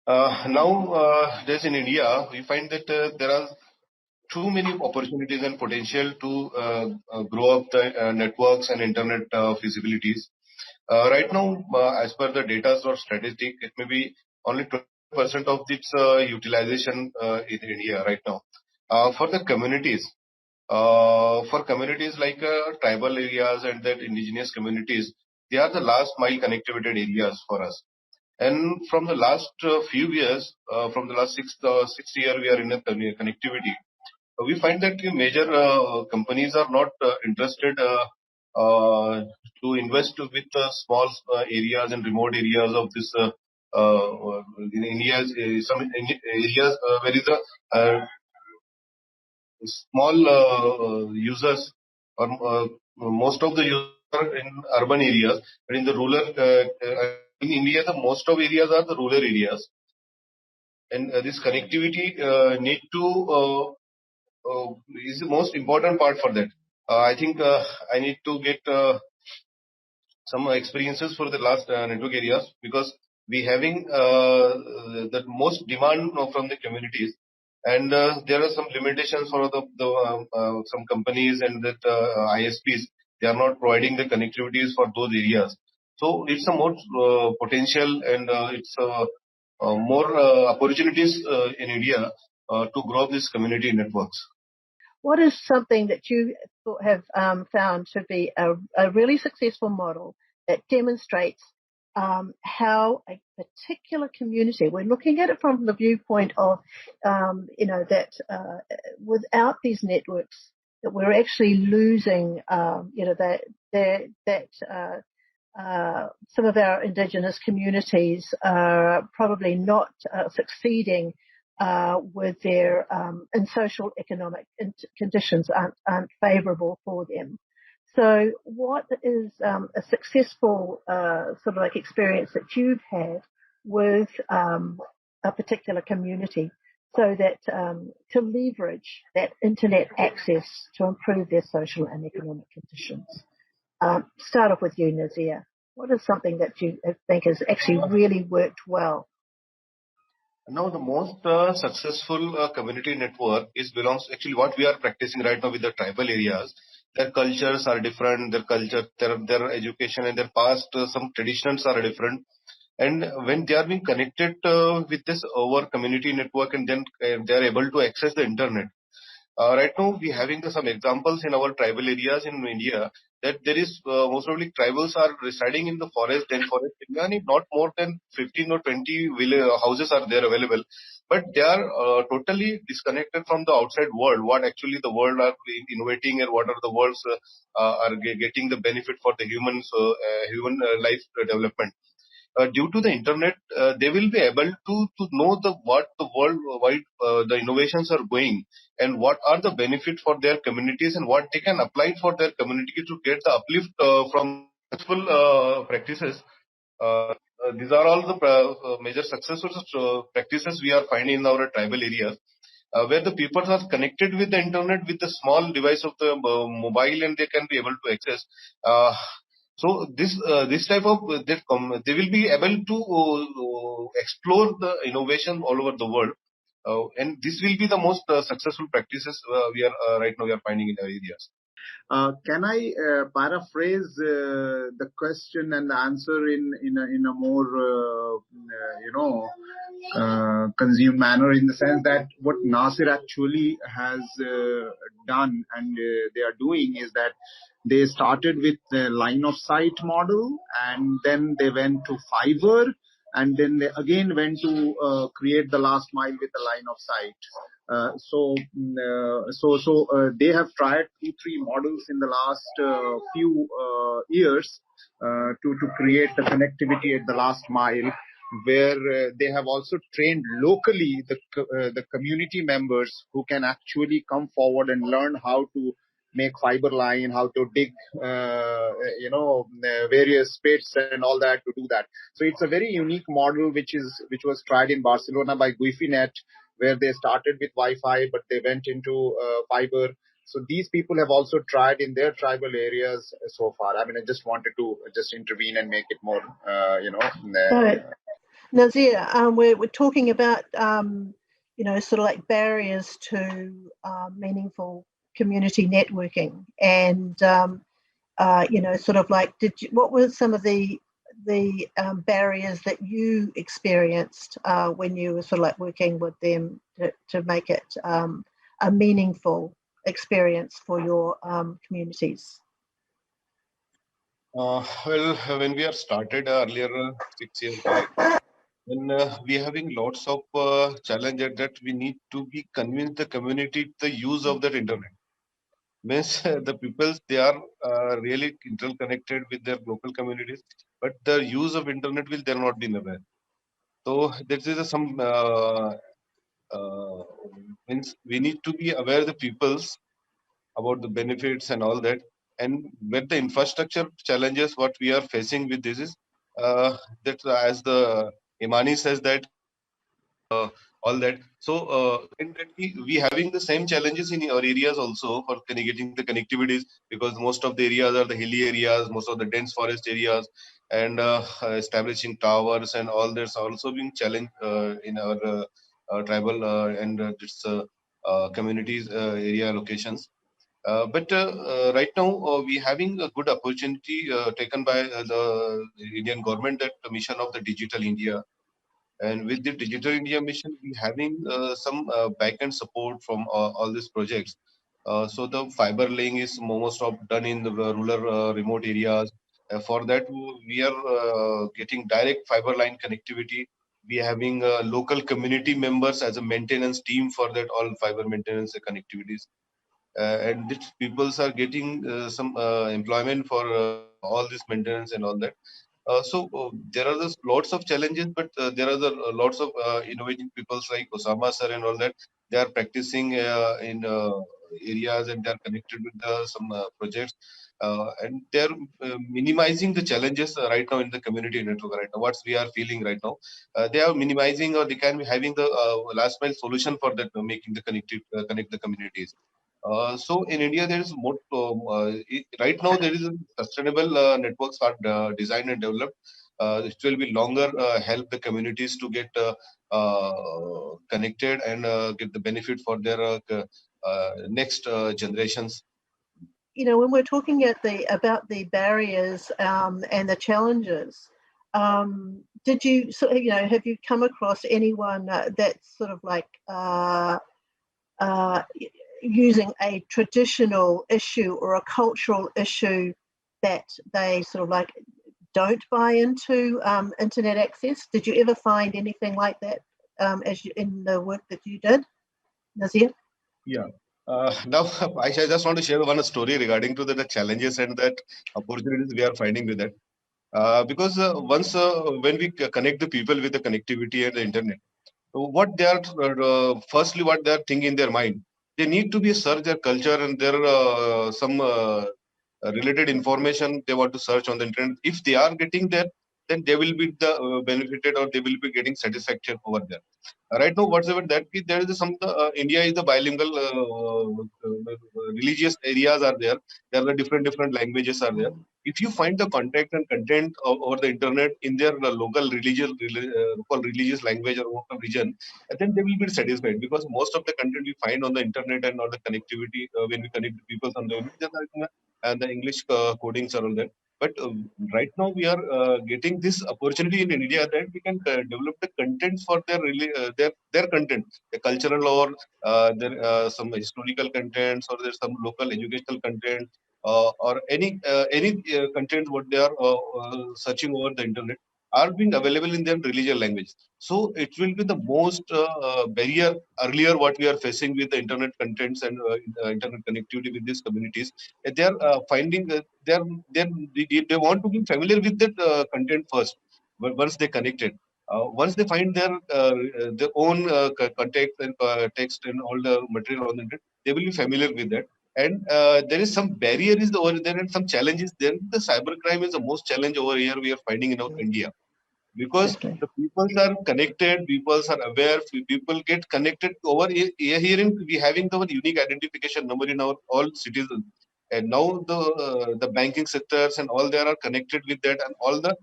Nowadays in India, we find that there are too many opportunities and potential to grow up the networks and internet feasibilities. Right now, as per the data or statistic, it may be only 20% of its utilization in India right now. For the communities, for communities like tribal areas and that indigenous communities, they are the last mile connectivity areas for us. And from the last few years, from the last six year, we are in a connectivity. We find that the major companies are not interested to invest with small areas and remote areas of this. In India, some areas where is a small users or most of the users are in urban areas, but in the rural in India, the most of areas are the rural areas, and this connectivity need to is the most important part for that. I think I need to get some experiences for the last network areas because we having the most demand from the communities, and there are some limitations for some companies and that ISPs. They are not providing the connectivities for those areas. So it's a more potential and it's more opportunities in India to grow these community networks. What is something that you have found to be a really successful model that demonstrates how a particular community, we're looking at it from the viewpoint of, that without these networks, that we're actually losing, that some of our indigenous communities are probably not succeeding with their and social economic conditions aren't favourable for them. So what is a successful sort of like experience that you've had with a particular community so that to leverage that internet access to improve their social and economic conditions? Start off with you, Nasir. What is something that you think has actually really worked well? Now, the most successful community network belongs actually what we are practicing right now with the tribal areas. Their cultures are different, their education and their past, some traditions are different. And when they are being connected with this our community network and then they are able to access the internet. Right now, we having some examples in our tribal areas in India that there is most probably tribals are residing in the forest, then forest area, and not more than 15 or 20 houses are there available. But they are totally disconnected from the outside world, what actually the world are innovating and what are the worlds are getting the benefit for the human life development. Due to the internet, they will be able to know what the worldwide the innovations are going and what are the benefits for their communities and what they can apply for their community to get the uplift from successful practices. These are all the major successful practices we are finding in our tribal areas. Where the people are connected with the internet with the small device of the mobile and they can be able to access. So this type of they will be able to explore the innovation all over the world, and this will be the most successful practices we are right now we are finding in our areas. Can I paraphrase the question and the answer in a more consumed manner, in the sense that what Nasir actually has done and they are doing is that they started with the line of sight model and then they went to fiber and then they again went to create the last mile with the line of sight. So they have tried 2-3 models in the last few years to create the connectivity at the last mile, where they have also trained locally the community members who can actually come forward and learn how to make fiber line, how to dig, various pits and all that to do that. So it's a very unique model which was tried in Barcelona by Guifinet, where they started with Wi-Fi, but they went into fiber. So these people have also tried in their tribal areas so far. I mean, I just wanted to just intervene and make it more, Nasir, we're talking about, sort of like barriers to meaningful community networking, and sort of like, what were some of the barriers that you experienced when you were sort of like working with them to make it a meaningful experience for your communities? Well, when we are started earlier 6 years back, then we are having lots of challenges that we need to be convince the community the use of that internet. Means the people they are really interconnected with their local communities, but the use of internet will they're not been aware. So there is some uh, means we need to be aware the peoples about the benefits and all that. And where the infrastructure challenges, what we are facing with this is that as the Imani says that all that. So and that we having the same challenges in our areas also for getting the connectivities because most of the areas are the hilly areas, most of the dense forest areas, and establishing towers and all that's also being challenged in our tribal and this communities area locations. But right now, we having a good opportunity taken by the Indian government that the mission of the Digital India. And with the Digital India mission, we having some back-end support from all these projects. So the fiber laying is most of done in the rural remote areas. For that, we are getting direct fiber line connectivity. We are having local community members as a maintenance team for that all fiber maintenance connectivities and these peoples are getting some employment for all this maintenance and all that. So there are just lots of challenges, but there are lots of innovating peoples like Osama sir and all that. They are practicing in areas and they are connected with some projects. And they are minimizing the challenges right now in the community network right now. What we are feeling right now, they are minimizing or they can be having the last mile solution for that, making the connect the communities. So in India, there is more. Right now, there is a sustainable networks are designed and developed. It will be longer help the communities to get connected and get the benefit for their next generations. When we're talking about the barriers and the challenges, did you have you come across anyone that's sort of like uh, using a traditional issue or a cultural issue that they sort of like don't buy into internet access? Did you ever find anything like that in the work that you did, Nazir? Yeah. Now, I just want to share one story regarding to the challenges and that opportunities we are finding with that. Because once when we connect the people with the connectivity and the internet, so what they are firstly what they are thinking in their mind, they need to be search their culture and their some related information they want to search on the internet. If they are getting there, then they will be the benefited or they will be getting satisfaction over there. Right now, whatsoever that be, there is some India is the bilingual religious areas are there. There are different languages are there. If you find the content and content over the internet in their local local religious language or local region, then they will be satisfied because most of the content we find on the internet and on the connectivity when we connect the people on the internet, and the English codings are all that. But right now we are getting this opportunity in India that we can develop the content for their content, the cultural or there some historical contents or there's some local educational content or any content what they are searching over the internet are being available in their religious language. So it will be the most barrier earlier what we are facing with the internet contents and internet connectivity with these communities. They are finding they're, they want to be familiar with that content first. But once they connected, once they find their own context and text and all the material on the internet, they will be familiar with that. And there is some barrier is over there and some challenges there. The cybercrime is the most challenge over here we are finding in our India because Exactly. the people are connected, people are aware, people get connected over here. In we having the unique identification number in our all citizens, and now the banking sectors and all they are connected with that, and all the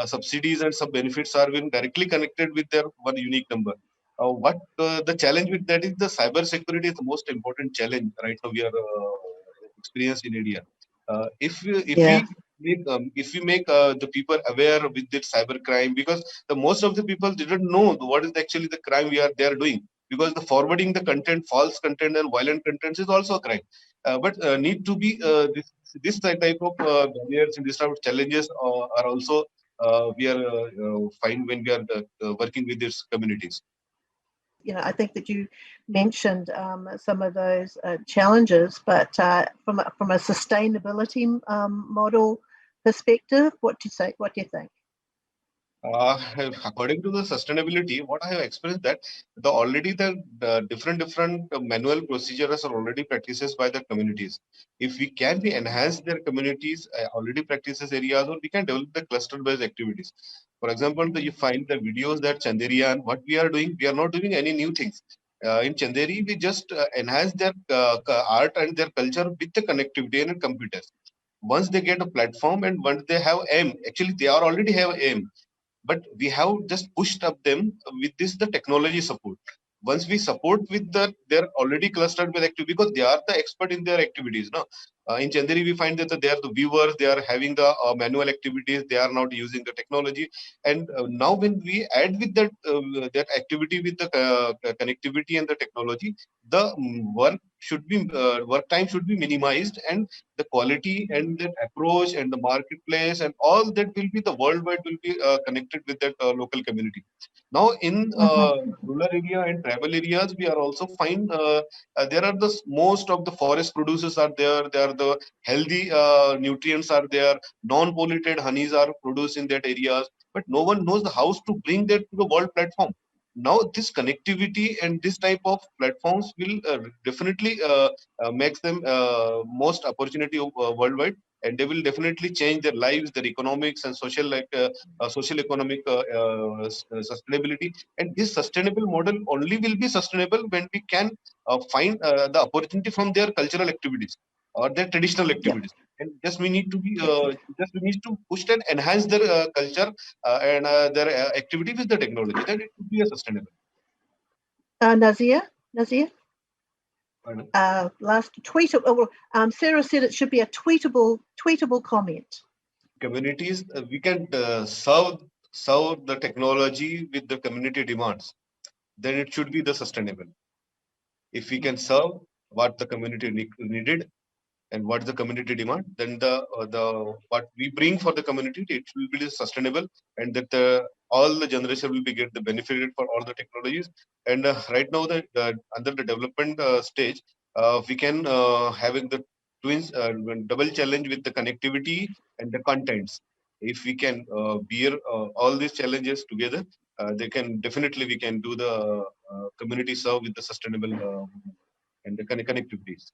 subsidies and sub benefits are being directly connected with their one unique number. What the challenge with that is the cyber security is the most important challenge right now we are experienced in India. If if we make the people aware with this cyber crime, because the most of the people didn't know what is actually the crime they are doing, because the forwarding the content, false content and violent contents is also a crime. But need to be this type of barriers and this type of challenges are also we are find when we are working with these communities. I think that you mentioned some of those challenges, but from a sustainability model perspective, what do you say? What do you think? According to the sustainability, what I have experienced that the different manual procedures are already practices by the communities. If we can be enhance their communities already practices areas, or we can develop the cluster based activities. For example, you find the videos that Chanderiyan, what we are doing, we are not doing any new things. In Chanderi, we just enhance their art and their culture with the connectivity and computers. Once they get a platform and once they have aim, actually they are already have aim, but we have just pushed up them with this the technology support. Once we support with they're already clustered with activity, because they are the expert in their activities. No, in Chanderi we find that they are the viewers, they are having the manual activities, they are not using the technology. And now when we add with that activity with the connectivity and the technology, the work time should be minimized, and the quality and the approach and the marketplace and all that will be the worldwide will be connected with that local community. Now in rural area and tribal areas, we are also find there are most of the forest producers are there. There are the healthy nutrients are there. Non-polluted honeys are produced in that areas, but no one knows the how to bring that to the world platform. Now this connectivity and this type of platforms will definitely makes them most opportunity worldwide, and they will definitely change their lives, their economics and social social economic sustainability. And this sustainable model only will be sustainable when we can find the opportunity from their cultural activities or their traditional Yep. activities. And just we need to be Yep. just we need to push and enhance their culture and their activity with the technology, that it could be a sustainable. Nasir, Pardon? last tweet. Sarah said it should be a tweetable comment. Communities we can serve the technology with the community demands, then it should be the sustainable. If we can serve what the community needed and what is the community demand, then the what we bring for the community, it will be sustainable, and that all the generation will be get the benefited for all the technologies. And right now under the development stage, we can having the twins double challenge with the connectivity and the contents. If we can bear all these challenges together, they can definitely we can do the community serve with the sustainable and the connectivities.